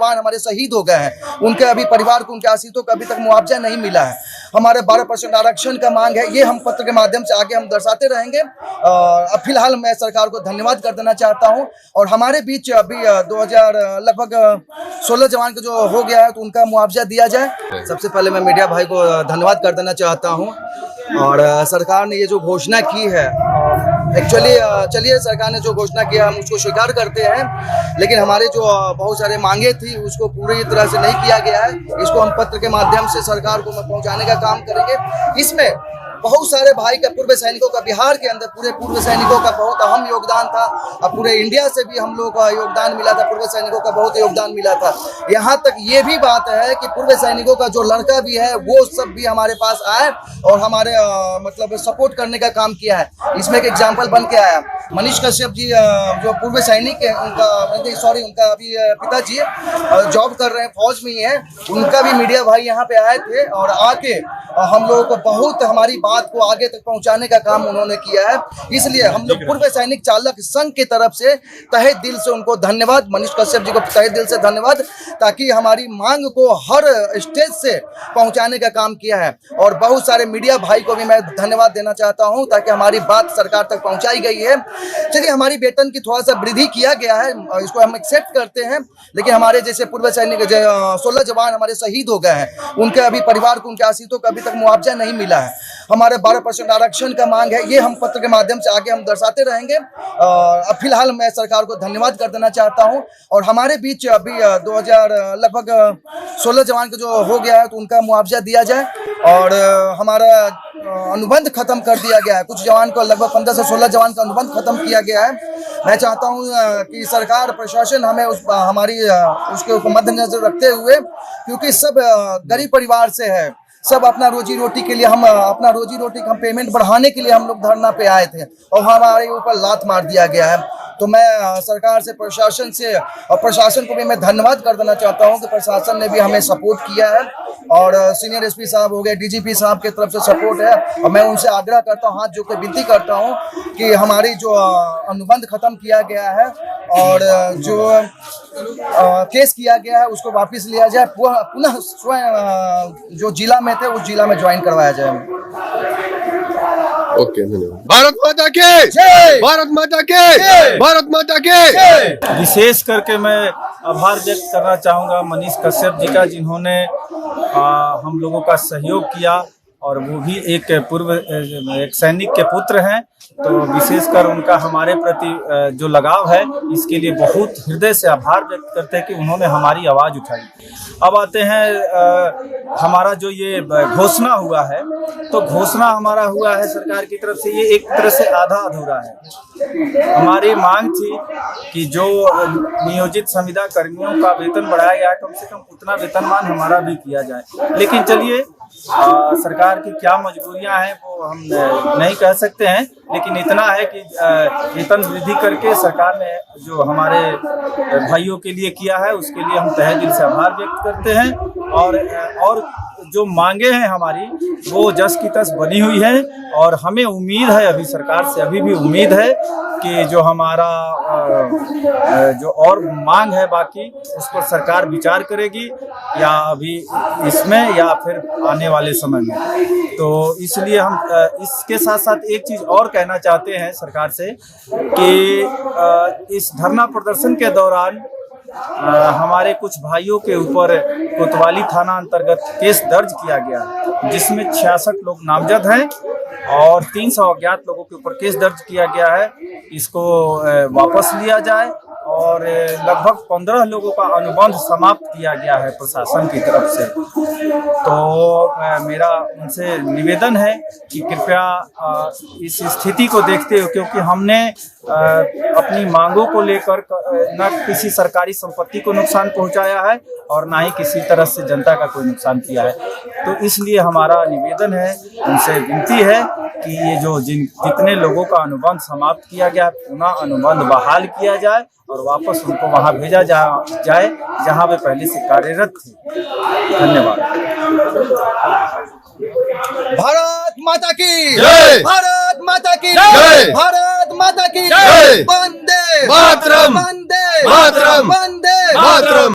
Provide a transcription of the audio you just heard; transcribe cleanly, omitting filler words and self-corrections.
जवान हमारे शहीद हो गए हैं, उनके अभी परिवार को, उनके आश्रितों को अभी तक मुआवजा नहीं मिला है। हमारे 12% आरक्षण का मांग है, ये हम पत्र के माध्यम से आगे हम दर्शाते रहेंगे। अब फिलहाल मैं सरकार को धन्यवाद कर देना चाहता हूं। और हमारे बीच अभी 2000 लगभग 16 जवान का जो हो गया है तो उनका मुआवजा दिया जाए। सबसे पहले मैं मीडिया भाई को धन्यवाद कर देना चाहता हूं। और सरकार ने ये जो घोषणा की है, एक्चुअली चलिए सरकार ने जो घोषणा किया हम उसको स्वीकार करते हैं, लेकिन हमारे जो बहुत सारे मांगे थी उसको पूरी तरह से नहीं किया गया है। इसको हम पत्र के माध्यम से सरकार को पहुंचाने का काम करेंगे। इसमें बहुत सारे भाई का, पूर्व सैनिकों का, बिहार के अंदर पूरे पूर्व सैनिकों का बहुत अहम योगदान था। अब पूरे इंडिया से भी हम लोग का योगदान मिला था, पूर्व सैनिकों का बहुत योगदान मिला था। यहाँ तक ये भी बात है कि पूर्व सैनिकों का जो लड़का भी है वो सब भी हमारे पास आए और हमारे मतलब सपोर्ट करने का काम किया है। इसमें एक एग्जाम्पल बन के आया मनीष कश्यप जी, जो पूर्व सैनिक है, उनका अभी पिताजी जॉब कर रहे हैं, फौज में ही है। उनका भी मीडिया भाई यहाँ पे आए थे और आके हम लोगों को बहुत हमारी बात को आगे तक पहुंचाने का काम उन्होंने किया है। इसलिए हम लोग पूर्व सैनिक चालक संघ की तरफ से तहे दिल से उनको धन्यवाद, मनीष कश्यप जी को तहे दिल से धन्यवाद, ताकि हमारी मांग को हर स्टेज से पहुंचाने का काम किया है। और बहुत सारे मीडिया भाई को भी मैं धन्यवाद देना चाहता हूं ताकि हमारी बात सरकार तक पहुंचाई गई है। चलिए, हमारी वेतन की थोड़ा सा वृद्धि किया गया है, इसको हम एक्सेप्ट करते हैं, लेकिन हमारे जैसे पूर्व सैनिक 16 जवान हमारे शहीद हो गए हैं, उनके अभी परिवार को, उनके आश्रितों को अभी तक मुआवजा नहीं मिला है। हमारे 12% आरक्षण का मांग है, ये हम पत्र के माध्यम से आगे हम दर्शाते रहेंगे। अब फिलहाल मैं सरकार को धन्यवाद कर देना चाहता हूं। और हमारे बीच अभी 2000 लगभग 16 जवान का जो हो गया है तो उनका मुआवजा दिया जाए। और हमारा अनुबंध खत्म कर दिया गया है, कुछ जवान को लगभग 15 से 16 जवान का अनुबंध खत्म किया गया है। मैं चाहता हूं कि सरकार, प्रशासन हमें उसके ऊपर मद्देनजर रखते हुए, क्योंकि सब गरीब परिवार से है, सब अपना रोजी रोटी के लिए, हम अपना रोजी रोटी का पेमेंट बढ़ाने के लिए हम लोग धरना पे आए थे और हमारे ऊपर लात मार दिया गया है। तो मैं सरकार से, प्रशासन से, और प्रशासन को भी मैं धन्यवाद कर देना चाहता हूं कि प्रशासन ने भी हमें सपोर्ट किया है। और सीनियर एसपी साहब हो गए, डीजीपी साहब की तरफ से सपोर्ट है। और मैं उनसे आग्रह करता हूं, हाथ जोड़ के विनती करता हूं कि हमारी जो अनुबंध खत्म किया गया है और जो केस किया गया है उसको वापस लिया जाए, पुनः स्वयं जो जिला में थे उस जिला में ज्वाइन करवाया जाए। ओके, धन्यवाद। भारत माता के जय, भारत माता के जय, भारत माता के जय। विशेष करके मैं आभार व्यक्त करना चाहूँगा मनीष कश्यप जी का, जिन्होंने हम लोगों का सहयोग किया, और वो भी एक एक सैनिक के पुत्र हैं। तो विशेषकर उनका हमारे प्रति जो लगाव है, इसके लिए बहुत हृदय से आभार व्यक्त करते हैं कि उन्होंने हमारी आवाज़ उठाई। अब आते हैं हमारा जो ये घोषणा हुआ है, तो घोषणा हमारा हुआ है सरकार की तरफ से, ये एक तरह से आधा अधूरा है। हमारी मांग थी कि जो नियोजित संविदा कर्मियों का वेतन बढ़ाया गया, कम से कम उतना वेतनमान हमारा भी किया जाए। लेकिन चलिए, सरकार की क्या मजबूरियां हैं वो हम नहीं कह सकते हैं, लेकिन इतना है कि वेतन वृद्धि करके सरकार ने जो हमारे भाइयों के लिए किया है उसके लिए हम तहे दिल से आभार व्यक्त करते हैं। और जो मांगे हैं हमारी, वो जस की तस बनी हुई है। और हमें उम्मीद है, अभी सरकार से अभी भी उम्मीद है कि जो हमारा जो और मांग है बाकी, उस पर सरकार विचार करेगी, या अभी इसमें या फिर आने वाले समय में। तो इसलिए हम इसके साथ साथ एक चीज़ और कहना चाहते हैं सरकार से कि इस धरना प्रदर्शन के दौरान हमारे कुछ भाइयों के ऊपर कोतवाली थाना अंतर्गत केस दर्ज किया गया है, जिसमें 66 लोग नामजद हैं और 300 अज्ञात लोगों के ऊपर केस दर्ज किया गया है। इसको वापस लिया जाए और लगभग 15 लोगों का अनुबंध समाप्त किया गया है प्रशासन की तरफ से। तो मेरा उनसे निवेदन है कि कृपया इस स्थिति को देखते हुए, क्योंकि हमने अपनी मांगों को लेकर न किसी सरकारी संपत्ति को नुकसान पहुंचाया है और ना ही किसी तरह से जनता का कोई नुकसान किया है, तो इसलिए हमारा निवेदन है, उनसे विनती है कि ये जो जितने लोगों का अनुबंध समाप्त किया गया, पुनः अनुबंध बहाल किया जाए और वापस उनको वहां भेजा जाए जहां वे पहले से कार्यरत थे। धन्यवाद। भारत माता की जय, भारत माता की जय, भारत माता की जय, वंदे मातरम, वंदे मातरम, वंदे मातरम।